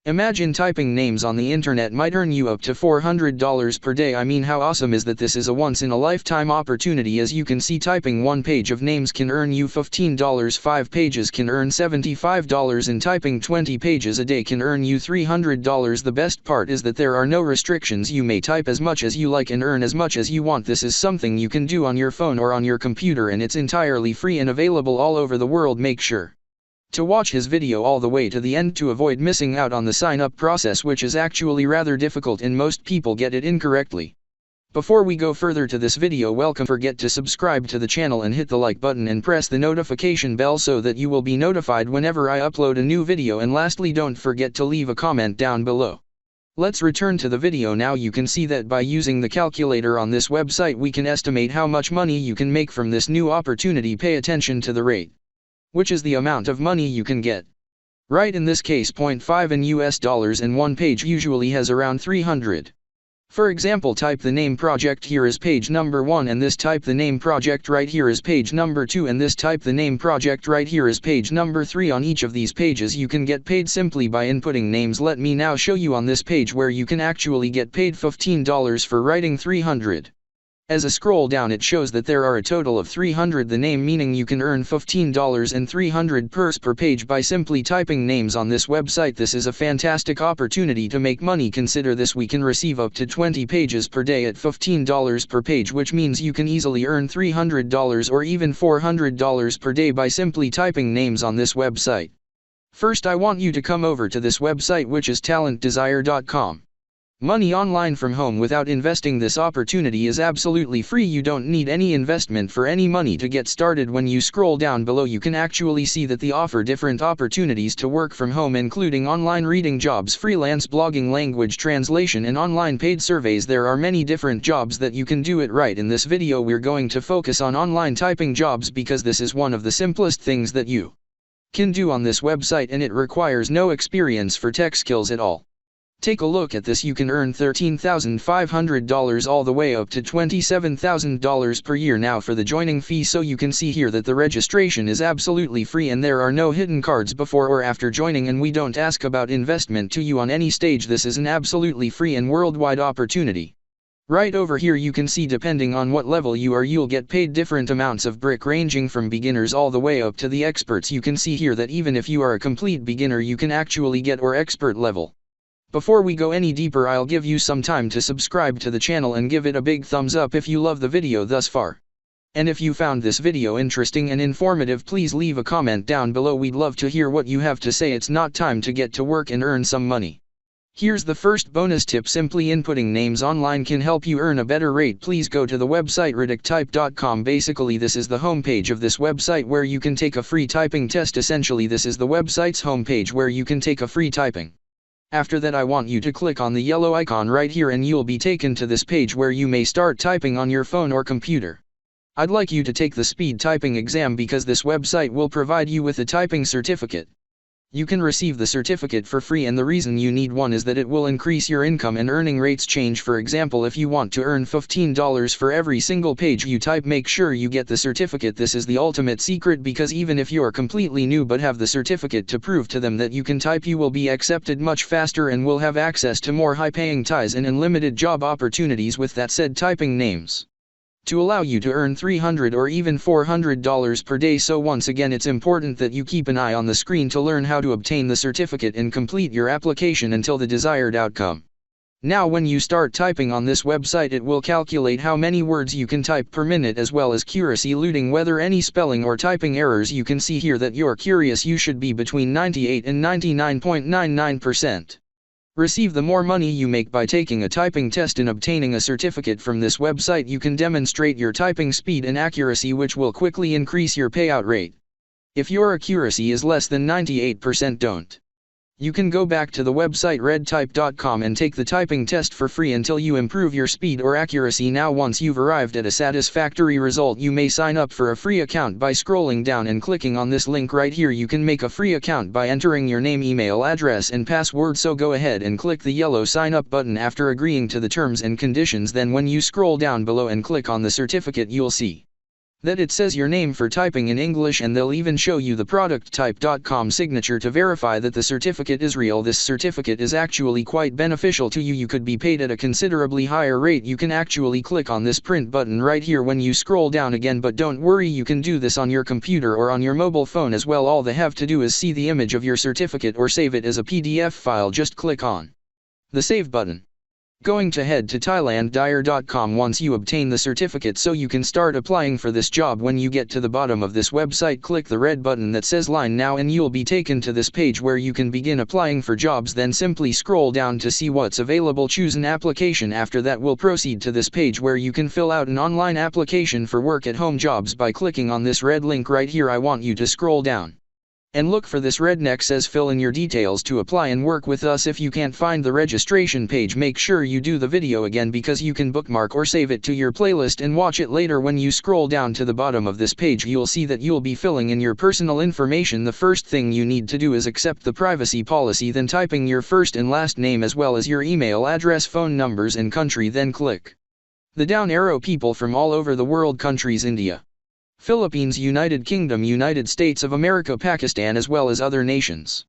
Imagine typing names on the internet might earn you up to $400 per day. I mean, how awesome is that? This is a once-in-a-lifetime opportunity. As you can see, typing one page of names can earn you $15, 5 pages can earn $75, and typing 20 pages a day can earn you $300. The best part is that there are no restrictions. You may type as much as you like and earn as much as you want. This is something you can do on your phone or on your computer, and it's entirely free and available all over the world. Make sure to watch his video all the way to the end to avoid missing out on the sign-up process, which is actually rather difficult and most people get it incorrectly. Before we go further to this video, don't forget to subscribe to the channel and hit the like button and press the notification bell so that you will be notified whenever I upload a new video. And lastly, don't forget to leave a comment down below. Let's return to the video now. You can see that by using the calculator on this website we can estimate how much money you can make from this new opportunity. Pay attention to the rate, which is the amount of money you can get. Right, in this case 0.5 in US dollars, and one page usually has around 300. For example, type the name project, here is page number 1, and this type the name project right here is page number 2, and this type the name project right here is page number 3. On each of these pages you can get paid simply by inputting names. Let me now show you on this page where you can actually get paid $15 for writing 300. As I scroll down, it shows that there are a total of 300 the name, meaning you can earn $15 and 300 per page by simply typing names on this website. This is a fantastic opportunity to make money. Consider this: we can receive up to 20 pages per day at $15 per page, which means you can easily earn $300 or even $400 per day by simply typing names on this website. First, I want you to come over to this website, which is talentdesire.com. Money online from home without investing. This opportunity is absolutely free. You don't need any investment for any money to get started. When you scroll down below, you can actually see that they offer different opportunities to work from home, including online reading jobs, freelance blogging, language translation, and online paid surveys. There are many different jobs that you can do it right. In this video we're going to focus on online typing jobs because this is one of the simplest things that you can do on this website, and it requires no experience for tech skills at all. Take a look at this. You can earn $13,500 all the way up to $27,000 per year. Now for the joining fee, so you can see here that the registration is absolutely free and there are no hidden cards before or after joining, and we don't ask about investment to you on any stage. This is an absolutely free and worldwide opportunity. Right over here you can see, depending on what level you are, you'll get paid different amounts of brick, ranging from beginners all the way up to the experts. You can see here that even if you are a complete beginner you can actually get or expert level. Before we go any deeper, I'll give you some time to subscribe to the channel and give it a big thumbs up if you love the video thus far. And if you found this video interesting and informative, please leave a comment down below. We'd love to hear what you have to say. It's not time to get to work and earn some money. Here's the first bonus tip: simply inputting names online can help you earn a better rate. Please go to the website radictype.com. Basically, this is the homepage of this website where you can take a free typing test. Essentially, this is the website's homepage where you can take a free typing. After that, I want you to click on the yellow icon right here and you'll be taken to this page where you may start typing on your phone or computer. I'd like you to take the speed typing exam because this website will provide you with a typing certificate. You can receive the certificate for free, and the reason you need one is that it will increase your income and earning rates change. For example, if you want to earn $15 for every single page you type, make sure you get the certificate. This is the ultimate secret, because even if you are completely new but have the certificate to prove to them that you can type, you will be accepted much faster and will have access to more high-paying ties and unlimited job opportunities with that said typing names, to allow you to earn $300 or even $400 per day. So once again, it's important that you keep an eye on the screen to learn how to obtain the certificate and complete your application until the desired outcome. Now when you start typing on this website, it will calculate how many words you can type per minute, as well as accuracy, looting whether any spelling or typing errors. You can see here that you're curious. You should be between 98 and 99.99%. Receive the more money you make by taking a typing test and obtaining a certificate from this website. You can demonstrate your typing speed and accuracy, which will quickly increase your payout rate. If your accuracy is less than 98%, you can go back to the website redtype.com and take the typing test for free until you improve your speed or accuracy. Now once you've arrived at a satisfactory result, you may sign up for a free account by scrolling down and clicking on this link right here. You can make a free account by entering your name, email address, and password, so go ahead and click the yellow sign up button after agreeing to the terms and conditions. Then when you scroll down below and click on the certificate, you'll see that it says your name for typing in English, and they'll even show you the producttype.com signature to verify that the certificate is real. This certificate is actually quite beneficial to you. You could be paid at a considerably higher rate. You can actually click on this print button right here when you scroll down again, but don't worry, you can do this on your computer or on your mobile phone as well. All they have to do is see the image of your certificate or save it as a PDF file. Just click on the save button. Going to head to thailanddyer.com once you obtain the certificate so you can start applying for this job. When you get to the bottom of this website, click the red button that says line now and you'll be taken to this page where you can begin applying for jobs. Then simply scroll down to see what's available, choose an application. After that we'll proceed to this page where you can fill out an online application for work at home jobs by clicking on this red link right here. I want you to scroll down and look for this red neck says fill in your details to apply and work with us. If you can't find the registration page, make sure you do the video again because you can bookmark or save it to your playlist and watch it later. When you scroll down to the bottom of this page, you'll see that you'll be filling in your personal information. The first thing you need to do is accept the privacy policy, then typing your first and last name as well as your email address, phone numbers and country. Then click the down arrow. People from all over the world, countries India, Philippines, United Kingdom, United States of America, Pakistan, as well as other nations.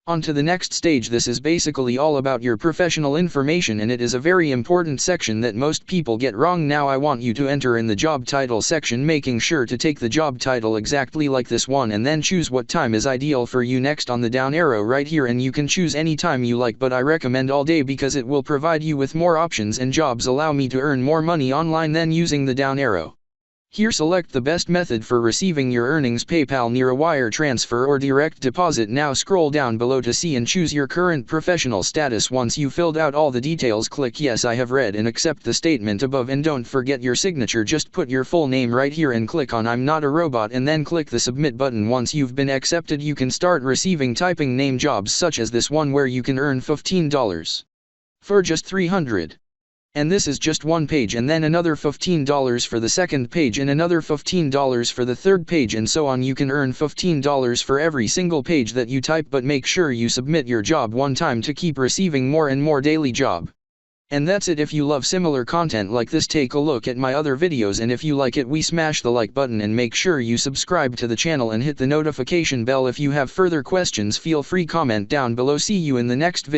On to the next stage. This is basically all about your professional information, and it is a very important section that most people get wrong. Now I want you to enter in the job title section, making sure to take the job title exactly like this one and then choose what time is ideal for you. Next on the down arrow right here, and you can choose any time you like, but I recommend all day because it will provide you with more options and jobs allow me to earn more money online. Then using the down arrow here, select the best method for receiving your earnings: PayPal, near a wire transfer or direct deposit. Now scroll down below to see and choose your current professional status. Once you filled out all the details, click yes, I have read and accept the statement above, and don't forget your signature. Just put your full name right here and click on I'm not a robot and then click the submit button. Once you've been accepted, you can start receiving typing name jobs such as this one where you can earn $15 for just 300. And this is just one page, and then another $15 for the second page and another $15 for the third page, and so on. You can earn $15 for every single page that you type, but make sure you submit your job one time to keep receiving more and more daily job. And that's it. If you love similar content like this, take a look at my other videos, and if you like it, we smash the like button and make sure you subscribe to the channel and hit the notification bell. If you have further questions, feel free comment down below. See you in the next video.